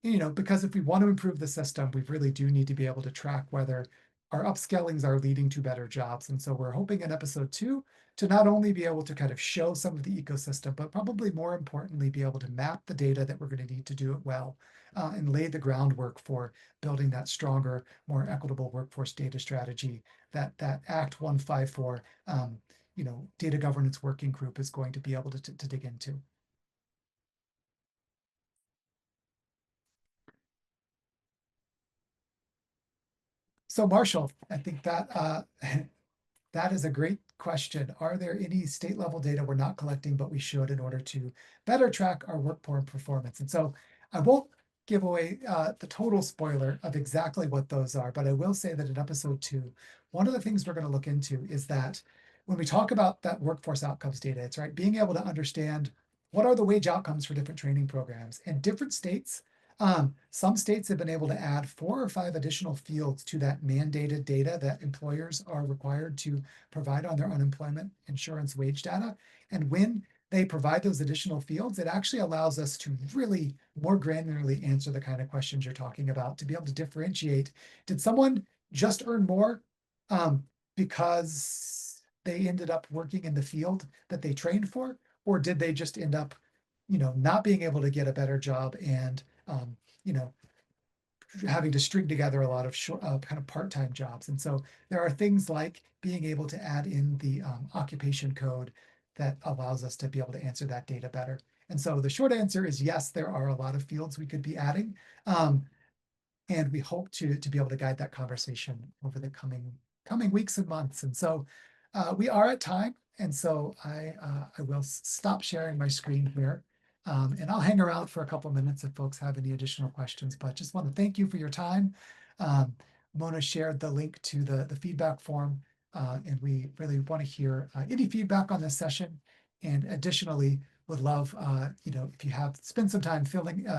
Because if we want to improve the system, we really do need to be able to track whether our upskillings are leading to better jobs. And so we're hoping in episode 2 to not only be able to kind of show some of the ecosystem, but probably more importantly, be able to map the data that we're going to need to do it well and lay the groundwork for building that stronger, more equitable workforce data strategy that Act 154, data governance working group is going to be able to dig into. So Marshall, I think that that is a great question. Are there any state level data we're not collecting, but we should in order to better track our workforce performance? And so I won't give away the total spoiler of exactly what those are, but I will say that in episode 2, one of the things we're going to look into is that when we talk about that workforce outcomes data, it's right, being able to understand what are the wage outcomes for different training programs and different states. Some states have been able to add 4 or 5 additional fields to that mandated data that employers are required to provide on their unemployment insurance wage data. And when they provide those additional fields, it actually allows us to really more granularly answer the kind of questions you're talking about, to be able to differentiate. Did someone just earn more because they ended up working in the field that they trained for? Or did they just end up, not being able to get a better job and having to string together a lot of short, kind of part-time jobs? And so there are things like being able to add in the occupation code that allows us to be able to answer that data better. And so the short answer is yes, there are a lot of fields we could be adding. And we hope to be able to guide that conversation over the coming weeks and months. And so we are at time. And so I will stop sharing my screen here. And I'll hang around for a couple of minutes if folks have any additional questions, but just want to thank you for your time. Mona shared the link to the feedback form, and we really want to hear any feedback on this session. And additionally, would love, if you have spent some time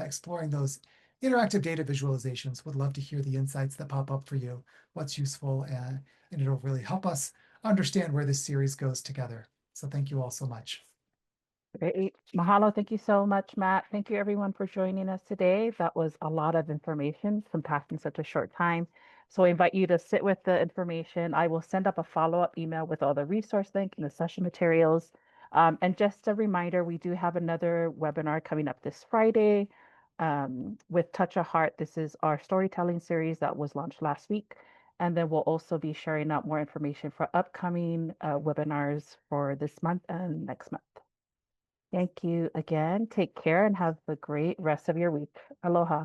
exploring those interactive data visualizations, would love to hear the insights that pop up for you, what's useful, and it'll really help us understand where this series goes together. So thank you all so much. Great. Mahalo. Thank you so much, Matt. Thank you, everyone, for joining us today. That was a lot of information compact in such a short time. So I invite you to sit with the information. I will send up a follow-up email with all the resource link and the session materials. And just a reminder, we do have another webinar coming up this Friday with Touch a Heart. This is our storytelling series that was launched last week. And then we'll also be sharing out more information for upcoming webinars for this month and next month. Thank you again. Take care and have a great rest of your week. Aloha.